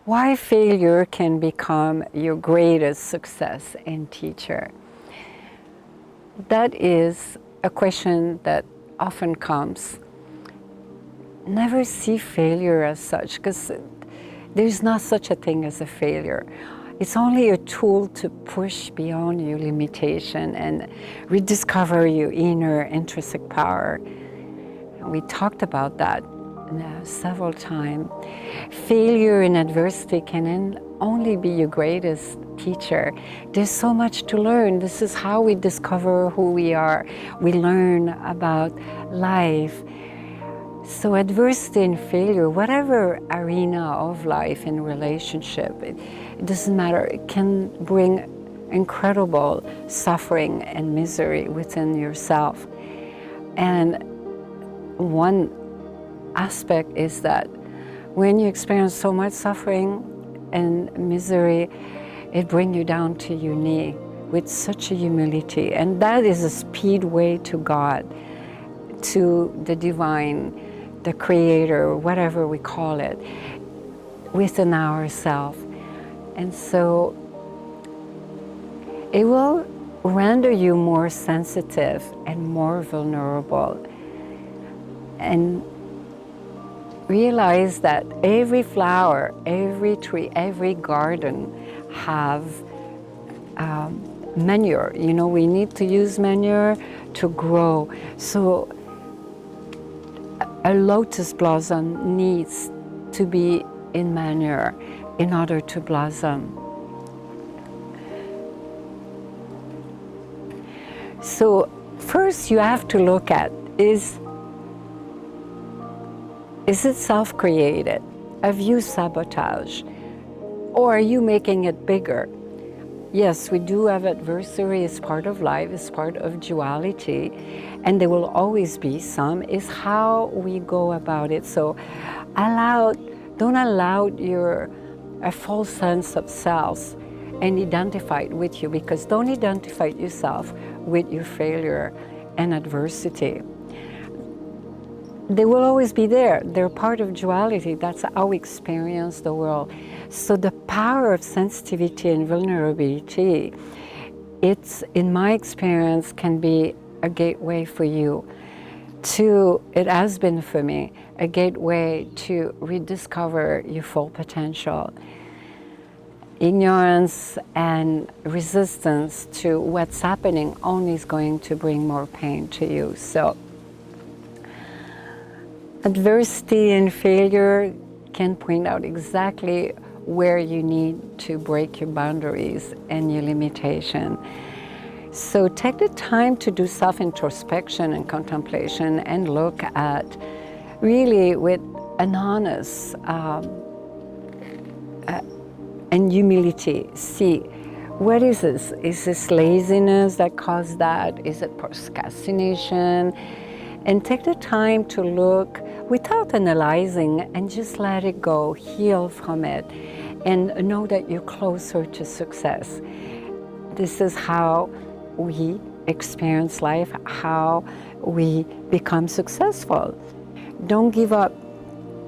Why failure can become your greatest success and teacher? That is a question that often comes. Never see failure as such, because there's not such a thing as a failure. It's only a tool to push beyond your limitation and rediscover your inner intrinsic power. And we talked about that several times. Failure and adversity can only be your greatest teacher. There's so much to learn. This is how we discover who we are. We learn about life. So adversity and failure, whatever arena of life and relationship, it doesn't matter. It can bring incredible suffering and misery within yourself. And one aspect is that when you experience so much suffering and misery, it brings you down to your knee with such a humility. And that is a speedway to God, to the divine, the creator, whatever we call it, within ourselves. And so it will render you more sensitive and more vulnerable. And realize that every flower, every tree, every garden have manure. You know, we need to use manure to grow. So a lotus blossom needs to be in manure in order to blossom. So first you have to look at, is it self-created? Have you sabotaged? Or are you making it bigger? Yes, we do have adversity. It's part of life, it's part of duality, and there will always be some. It's how we go about it. So don't allow a false sense of self and identify it with you, because don't identify yourself with your failure and adversity. They will always be there. They're part of duality. That's how we experience the world. So the power of sensitivity and vulnerability, it's, in my experience, can be a gateway for you it has been for me, a gateway to rediscover your full potential. Ignorance and resistance to what's happening only is going to bring more pain to you. So adversity and failure can point out exactly where you need to break your boundaries and your limitation. So take the time to do self-introspection and contemplation and look at, really with an honest and humility, see, what is this? Is this laziness that caused that? Is it procrastination? And take the time to look without analyzing and just let it go, heal from it, and know that you're closer to success. This is how we experience life, how we become successful. Don't give up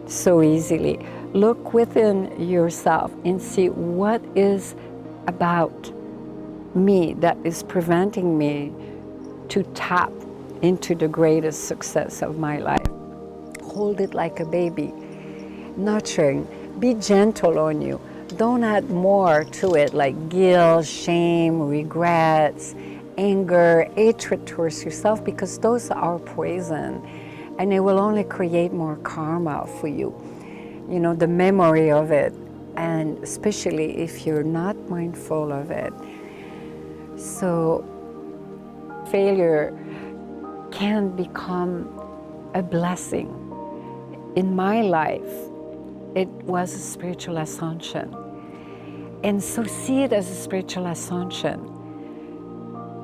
so easily. Look within yourself and see what is about me that is preventing me to tap into the greatest success of my life. Hold it like a baby, nurturing, be gentle on you. Don't add more to it, like guilt, shame, regrets, anger, hatred towards yourself, because those are poison, and it will only create more karma for you. You know, the memory of it, and especially if you're not mindful of it. So failure can become a blessing. In my life, it was a spiritual ascension. And so see it as a spiritual ascension,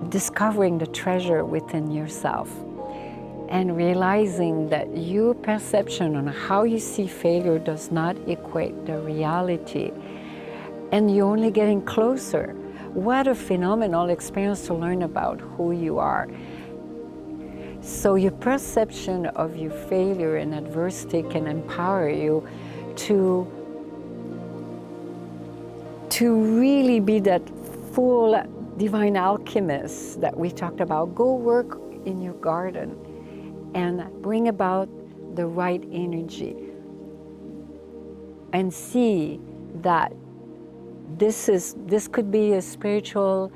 discovering the treasure within yourself and realizing that your perception on how you see failure does not equate the reality. And you're only getting closer. What a phenomenal experience to learn about who you are. So your perception of your failure and adversity can empower you to to really be that full divine alchemist that we talked about. Go work in your garden and bring about the right energy and see that this could be a spiritual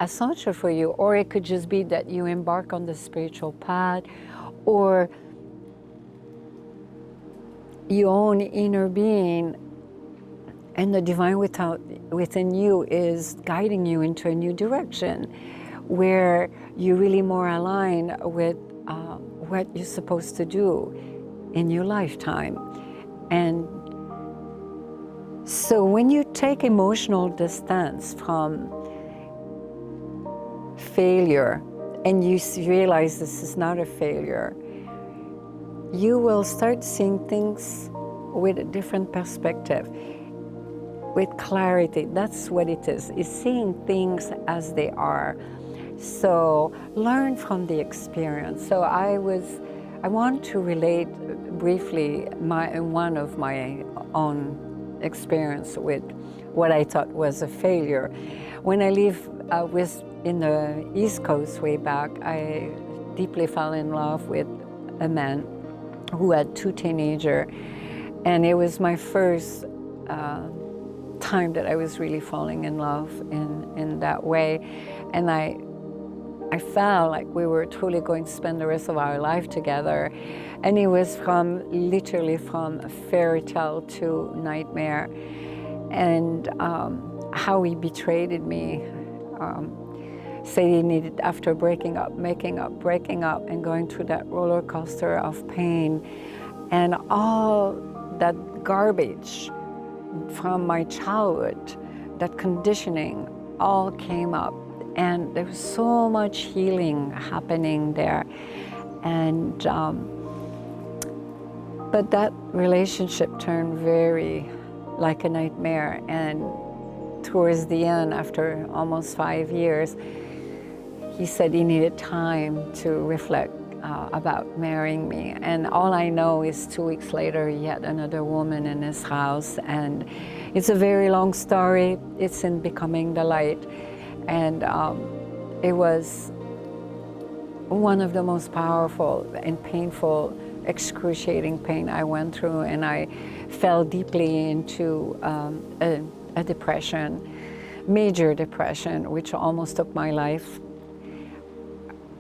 ascension for you, or it could just be that you embark on the spiritual path, or your own inner being and the divine within you is guiding you into a new direction where you're really more aligned with what you're supposed to do in your lifetime. And so when you take emotional distance from failure and you realize this is not a failure, you will start seeing things with a different perspective, with clarity. That's what it is seeing things as they are. So learn from the experience. So I want to relate briefly one of my own experience with what I thought was a failure. When I was in the East Coast way back, I deeply fell in love with a man who had 2 teenagers, and it was my first time that I was really falling in love in that way. And I felt like we were truly going to spend the rest of our life together. And it was literally from a fairy tale to nightmare. And how he betrayed me, said he needed, after breaking up, making up, breaking up, and going through that roller coaster of pain, and all that garbage from my childhood, that conditioning all came up. And there was so much healing happening there. And but that relationship turned very like a nightmare. And towards the end, after almost 5 years, he said he needed time to reflect about marrying me. And all I know is 2 weeks later, he had another woman in his house. And it's a very long story. It's in Becoming the Light. And it was one of the most powerful and painful, excruciating pain I went through. And I fell deeply into a depression, major depression, which almost took my life.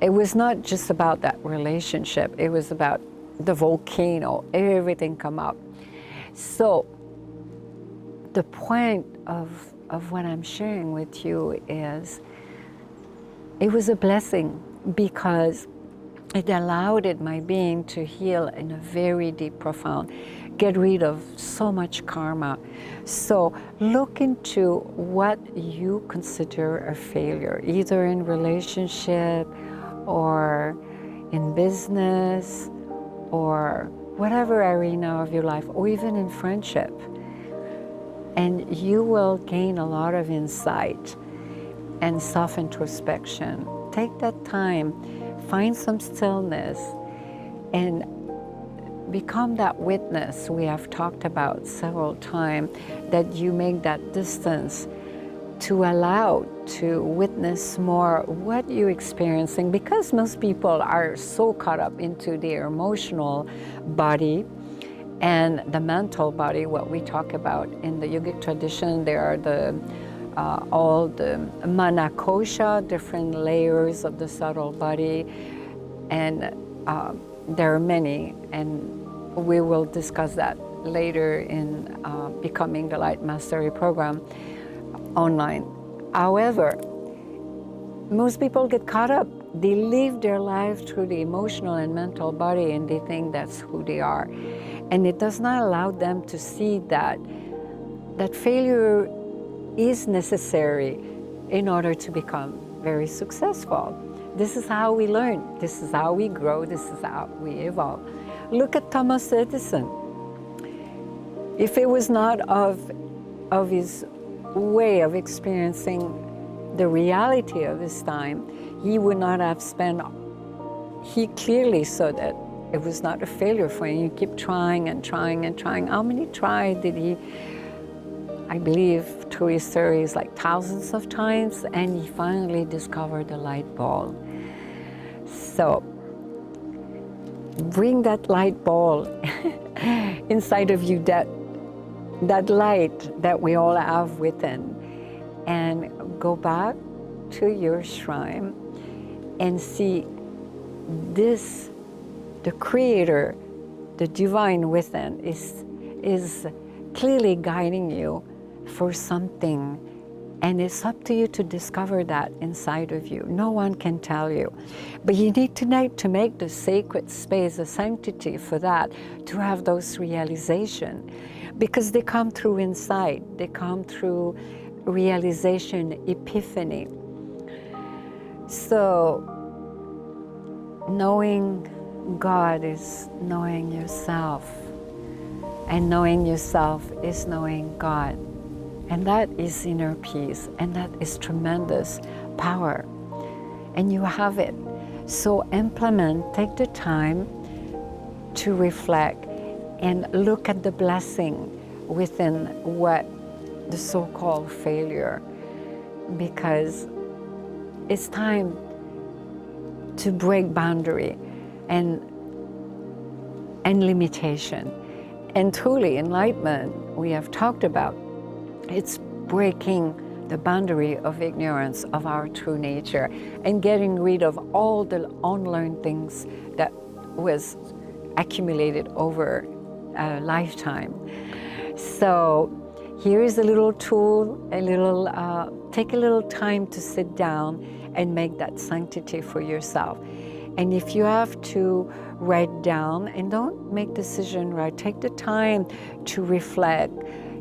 It was not just about that relationship, it was about the volcano, everything come up. So the point of what I'm sharing with you is, it was a blessing because it allowed my being to heal in a very deep, profound, get rid of so much karma. So look into what you consider a failure, either in relationship or in business or whatever arena of your life, or even in friendship. And you will gain a lot of insight and self-introspection. Take that time, find some stillness, and become that witness we have talked about several times, that you make that distance to allow to witness more what you're experiencing, because most people are so caught up into their emotional body and the mental body. What we talk about in the yogic tradition, there are all the mana kosha, different layers of the subtle body, and there are many, and we will discuss that later in Becoming the Light Mastery Program online. However, most people get caught up. They live their life through the emotional and mental body, and they think that's who they are. And it does not allow them to see that failure is necessary in order to become very successful. This is how we learn. This is how we grow. This is how we evolve. Look at Thomas Edison. If it was not of his way of experiencing the reality of his time, he would not have spent. He clearly saw that it was not a failure for him. You keep trying and trying and trying. How many tries did he I believe through his stories like thousands of times, and he finally discovered the light ball. So bring that light ball inside of you, that light that we all have within, and go back to your shrine and see this, the creator, the divine within is clearly guiding you for something, and it's up to you to discover that inside of you. No one can tell you, but you need tonight to make the sacred space, the sanctity for that, to have those realizations, because they come through inside. They come through realization, epiphany. So knowing God is knowing yourself, and knowing yourself is knowing God. And that is inner peace, and that is tremendous power. And you have it. So implement, take the time to reflect and look at the blessing within what the so-called failure, because it's time to break boundary and limitation. And truly, enlightenment, we have talked about, it's breaking the boundary of ignorance of our true nature and getting rid of all the unlearned things that was accumulated over a lifetime. So here is a little tool, take a little time to sit down and make that sanctity for yourself. And if you have to write down, and don't make decision right, take the time to reflect.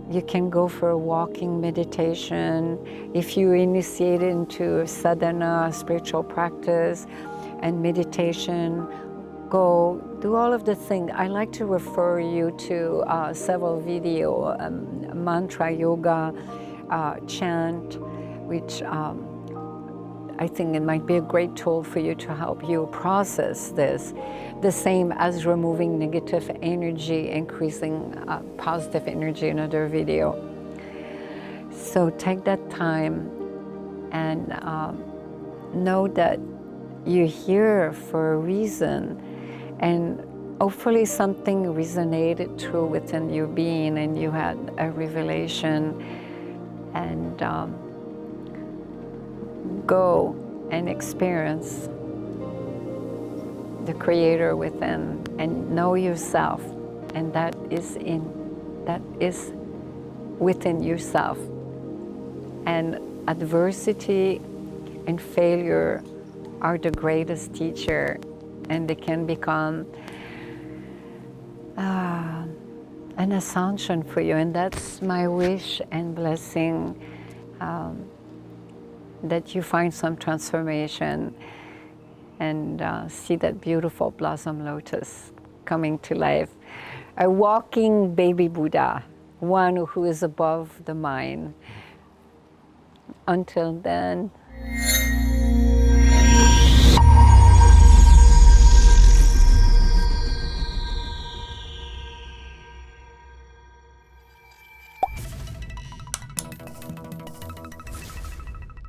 You can go for a walking meditation. If you initiate into sadhana, spiritual practice, and meditation, go do all of the things. I like to refer you to several video, mantra yoga, chant, which I think it might be a great tool for you to help you process this. The same as removing negative energy, increasing positive energy, another video. So take that time and know that you're here for a reason, and hopefully something resonated true within your being and you had a revelation, and go and experience the creator within and know yourself, and that is within yourself. And adversity and failure are the greatest teacher, and they can become an ascension for you. And that's my wish and blessing, that you find some transformation and see that beautiful blossom lotus coming to life. A walking baby Buddha, one who is above the mind. Until then,